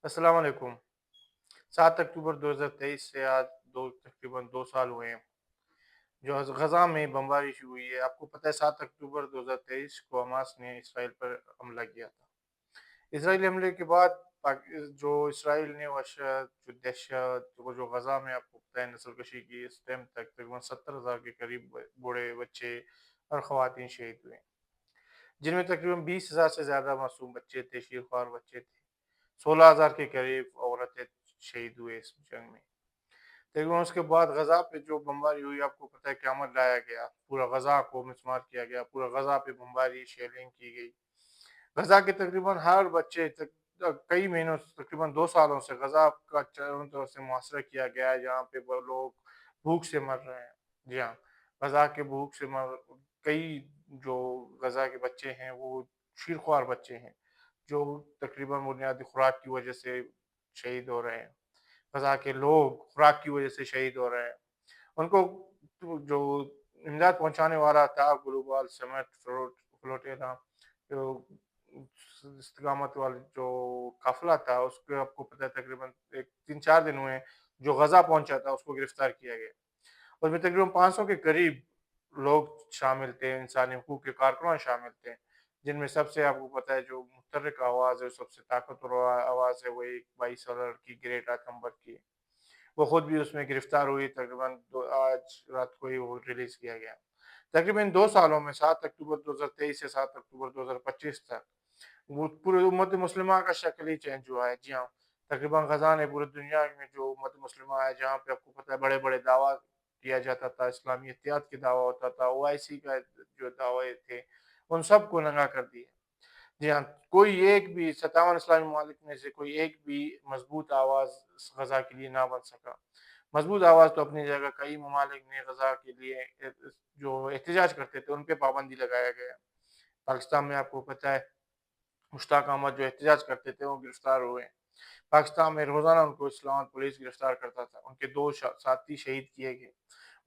अस्सलाम वालेकुम। 7 अक्टूबर 2023 से आज दो तकरीबन 2 साल हुए हैं, जो गज़ा में बमबारी शुरू हुई है। आपको पता है 7 अक्टूबर 2023 को हमास ने इसराइल पर हमला किया था। इसराइली हमले के बाद जो इसराइल ने वहशत, जो दहशत, जो गज़ा में आपको पता है नस्लकशी की, इस टाइम तक तकरीबन 70,000 के करीब बूढ़े, बच्चे और ख़वातीन शहीद हुए, जिनमें तकरीबन 20,000 से ज़्यादा मासूम बच्चे थे, शीर-ख्वार बच्चे थे। 16,000 के करीब औरतें शहीद हुए इस जंग में। तकरीबन उसके बाद गज़ा पे जो बमबारी हुई, आपको पता है क़यामत लाया गया, पूरा गज़ा को मिसमार किया गया, पूरा गज़ा पे बमबारी, शेलिंग की गई। गज़ा के तकरीबन हर बच्चे कई महीनों से, तकरीबन 2 सालों से गज़ा का चारों तरफ से मुहासरा किया गया है, जहाँ पे वो लोग भूख से मर रहे हैं। जी हाँ, गज़ा के भूख से मर कई जो गज़ा के बच्चे हैं, वो शीर-ख्वार बच्चे हैं, जो तकरीबन बुनियादी खुराक की वजह से शहीद हो रहे हैं। गज़ा के लोग खुराक की वजह से शहीद हो रहे हैं। उनको जो इमदाद पहुँचाने वाला था, ग्लोबल समिट फ्लोटिला, जो इस्तिकामत वाला जो काफ़िला था, उसको आपको पता है तकरीबन 3-4 दिन हुए, जो गज़ा पहुँचा था, उसको गिरफ्तार किया गया। उसमें तकरीबन 500 के करीब लोग शामिल थे, इंसानी हकूक़ के कारकुनान शामिल थे, जिनमें सबसे आपको पता है जो मुतहर्रिक आवाज़ है, सबसे ताकतवर आवाज़ है, वो एक 22 साला लड़की ग्रेटा थंबर्ग की है। वो खुद भी उसमें गिरफ्तार हुई, तकरीबन आज रात को ही वो रिलीज़ किया गया। तकरीबन 2 सालों में 7 अक्टूबर 2023 से 7 अक्टूबर 2025 तक वो पूरी उम्मत मुस्लिमा का शक्ल ही चेंज हुआ है। जी हाँ, तकरीबन गज़ा ने पूरी दुनिया में जो उम्मत मुस्लिमा है, जहाँ पे आपको पता है बड़े-बड़े दावा किया जाता था, इस्लामी इत्तेहाद के दावा होता था, ओआईसी का जो दावे थे, उन सबको नंगा कर दिया। जी हाँ, कोई एक भी 57 इस्लामी ममालिक में से कोई एक भी मज़बूत आवाज़ गज़ा के लिए ना बन सका। मज़बूत आवाज़ तो अपनी जगह कई ममालिक ने गज़ा के लिए जो एहतजाज करते थे, उन पे पाबंदी लगाया गया। पाकिस्तान में आपको पता है मुश्ताक अहमद जो एहतजाज करते थे, वो गिरफ्तार हुए। पाकिस्तान में रोज़ाना उनको इस्लामाबाद पुलिस गिरफ्तार करता था। उनके 2 साथी शहीद किए गए।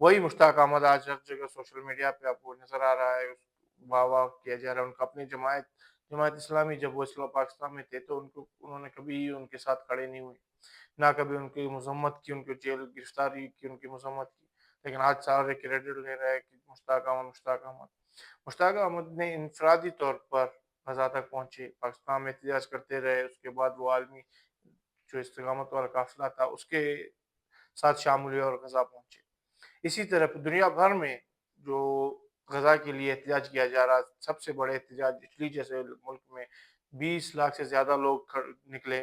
वही मुश्ताक अहमद आज हर जगह सोशल मीडिया पे आपको नज़र आ रहा है, वाह-वाह किया जा रहा है। उनका अपनी जमात जमात इस्लामी, जब वो पाकिस्तान में थे, तो उन्होंने कभी उनके साथ खड़े नहीं हुए। ना कभी उनकी मज़म्मत की, उनको जेल गिरफ्तारी की, उनकी मज़म्मत की। लेकिन आज सारे क्रेडिट ले रहे हैं कि मुश्ताक अहमद, मुश्ताक अहमद। मुश्ताक अहमद ने इनफ़रादी तौर पर गज़ा तक पहुँचे, पाकिस्तान में एहतजाज करते रहे, उसके बाद वो आलमी जो इस्तिकामत वाला काफ़िला था, उसके साथ शामिल हुए और गज़ा पहुँचे। इसी तरह दुनिया भर में जो गज़ा के लिए एहतजाज किया जा रहा है, सबसे बड़े एहतजाज इटली जैसे मुल्क में 20 लाख से ज़्यादा लोग निकले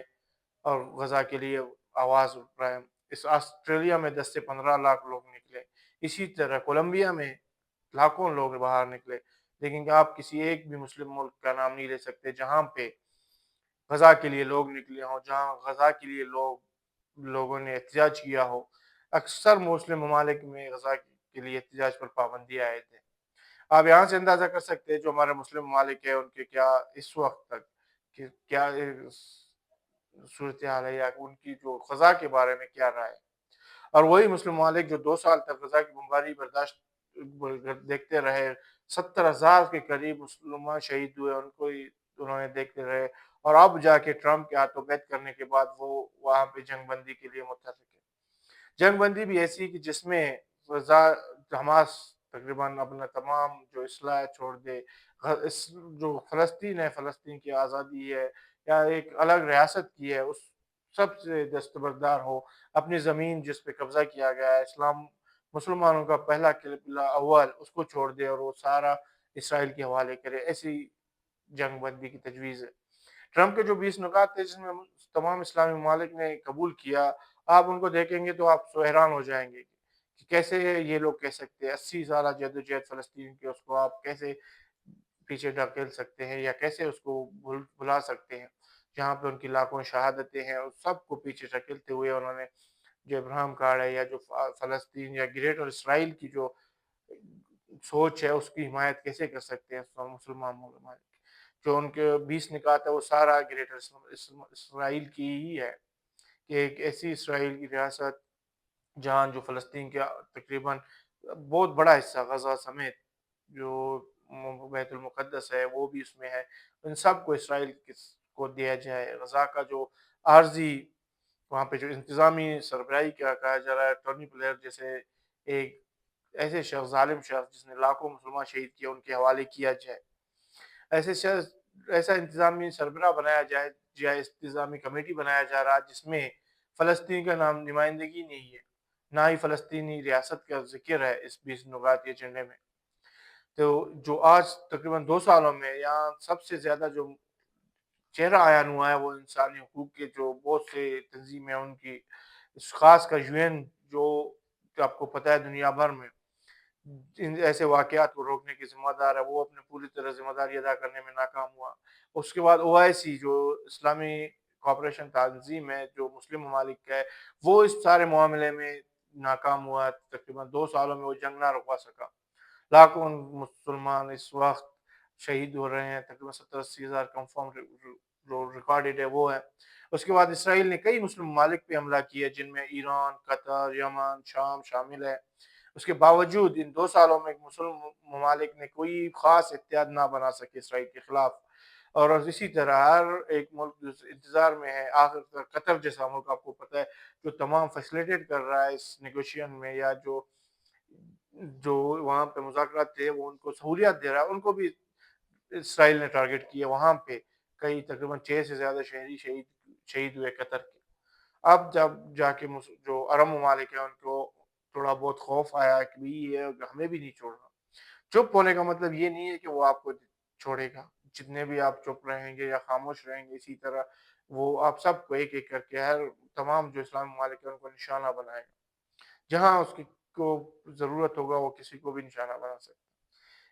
और गज़ा के लिए आवाज़ उठाएँ। इस ऑस्ट्रेलिया में 10 से 15 लाख लोग निकले। इसी तरह कोलंबिया में लाखों लोग बाहर निकले। लेकिन क्या आप किसी एक भी मुस्लिम मुल्क का नाम नहीं ले सकते जहाँ पे गज़ा के लिए लोग निकले हों, जहाँ गज़ा के लिए लोगों ने एहतजाज किया हो। अक्सर मुस्लिम ममालिक में गज़ा के लिए एहतजाज पर पाबंदी आए थे। आप यहाँ से अंदाज़ा कर सकते हैं जो हमारे मुस्लिम ममालिक हैं, उनके क्या इस वक़्त तक कि क्या सूरत-ए-हाल है, या उनकी जो गज़ा के बारे में क्या राय है। और वही मुस्लिम ममालिक जो 2 साल तक गज़ा की बमबारी बर्दाश्त देखते रहे, 70,000 के करीब मुसलमान शहीद हुए, उनको ही उन्होंने देखते रहे, और अब जाके ट्रंप के हाथों बैत करने के बाद वो वहाँ पे जंगबंदी के लिए मुत्तफ़िक है। जंगबंदी भी ऐसी कि जिसमें ग़ज़ा हमास तकरीबन अपना तमाम जो असलहा छोड़ दे, इस जो फ़लस्तीन है, फ़लस्तीन की आज़ादी है, या एक अलग रियासत की है, उस सब से दस्तबरदार हो। अपनी ज़मीन जिस पे कब्ज़ा किया गया है, मुसलमानों का पहला किला अव्वल, उसको छोड़ दे और वो सारा इसराइल के हवाले करे, ऐसी जंगबंदी की तजवीज़ है। ट्रंप के जो 20 नुकात थे, जिसमें तमाम इस्लामी ममालिक ने कबूल किया, आप उनको देखेंगे तो आप हैरान हो जाएँगे कि कैसे ये लोग कह सकते हैं 80 साला जद्दोजहद फ़लस्तीन की, उसको आप कैसे पीछे ढकेल सकते हैं, या कैसे उसको भुला सकते हैं। जहाँ पे उनकी लाखों शहादतें हैं, उस सबको पीछे धकेलते हुए उन्होंने जो इब्राहिम कार्ड है, या जो फ़लस्तीन या ग्रेटर इसराइल की जो सोच है, उसकी हिमायत कैसे कर सकते हैं मुसलमान ममालिक। जो उनके 20 निकात है, वो सारा ग्रेटर इसराइल की ही है, कि एक ऐसी इसराइल की रियासत जहाँ जो फ़लस्तीन का तकरीबन बहुत बड़ा हिस्सा गज़ा समेत जो बैतुल मुक़द्दस है, वो भी उसमें है। इन सब को इसराइल کو دیا جائے، غزہ کا جو عارضی وہاں پہ جو انتظامی سربراہی کا کہا جا رہا ہے، ٹونی بلیئر جیسے ایک ایسے شخص، ظالم شخص جس نے لاکھوں مسلمان شہید کیے، ان کے حوالے کیا جائے، ایسے شخص، ایسا انتظامی سربراہ بنایا جائے، یا انتظامی کمیٹی بنایا جا رہا جس میں فلسطین کا نام نمائندگی نہیں ہے، نہ ہی فلسطینی ریاست کا ذکر ہے اس 20 نکات کے ایجنڈے میں۔ تو جو آج تقریباً 2 سالوں میں یہاں سب سے زیادہ جو چہرہ عیان ہوا ہے، وہ انسانی حقوق کے جو بہت سے تنظیمیں ہیں، ان کی خاص کر UN، جو کہ آپ کو پتہ ہے دنیا بھر میں ان ایسے واقعات کو روکنے کی ذمہ دار ہے، وہ اپنے پوری طرح ذمہ داری ادا کرنے میں ناکام ہوا۔ اس کے بعد OIC جو اسلامی کوآپریشن تنظیم ہے، جو مسلم ممالک کا ہے، وہ اس سارے معاملے میں ناکام ہوا، تقریباً 2 سالوں میں وہ جنگ نہ رکوا سکا۔ لاکھوں مسلمان اس وقت شہید ہو رہے ہیں، تقریباً 70-80 ہزار کنفرم جو ریکارڈڈ ہے وہ ہے۔ اس کے بعد اسرائیل نے کئی مسلم ممالک پہ حملہ کیا، جن میں ایران، قطر، یمن، شام شامل ہے۔ اس کے باوجود ان 2 سالوں میں مسلم ممالک نے کوئی خاص اتحاد نہ بنا سکے اسرائیل کے خلاف، اور اسی طرح ہر ایک ملک جو انتظار میں ہے، آخر تک قطر جیسا ملک آپ کو پتہ ہے جو تمام فیسلیٹیٹ کر رہا ہے اس نیگوشین میں، یا جو وہاں پہ مذاکرات تھے وہ ان کو سہولیات دے رہا ہے، ان کو بھی اسرائیل نے ٹارگٹ کیا، وہاں پہ کئی تقریباً 6 سے زیادہ شہید ہوئے قطر کے۔ اب جب جا کے جو عرب ممالک ہیں ان کو تھوڑا بہت خوف آیا کہ یہ ہمیں بھی نہیں چھوڑنا۔ چپ ہونے کا مطلب یہ نہیں ہے کہ وہ آپ کو چھوڑے گا، جتنے بھی آپ چپ رہیں گے یا خاموش رہیں گے، اسی طرح وہ آپ سب کو ایک ایک کر کے ہر تمام جو اسلامی ممالک ہیں ان کو نشانہ بنائے گا، جہاں اس کو ضرورت ہوگا وہ کسی کو بھی نشانہ بنا سکتا ہے۔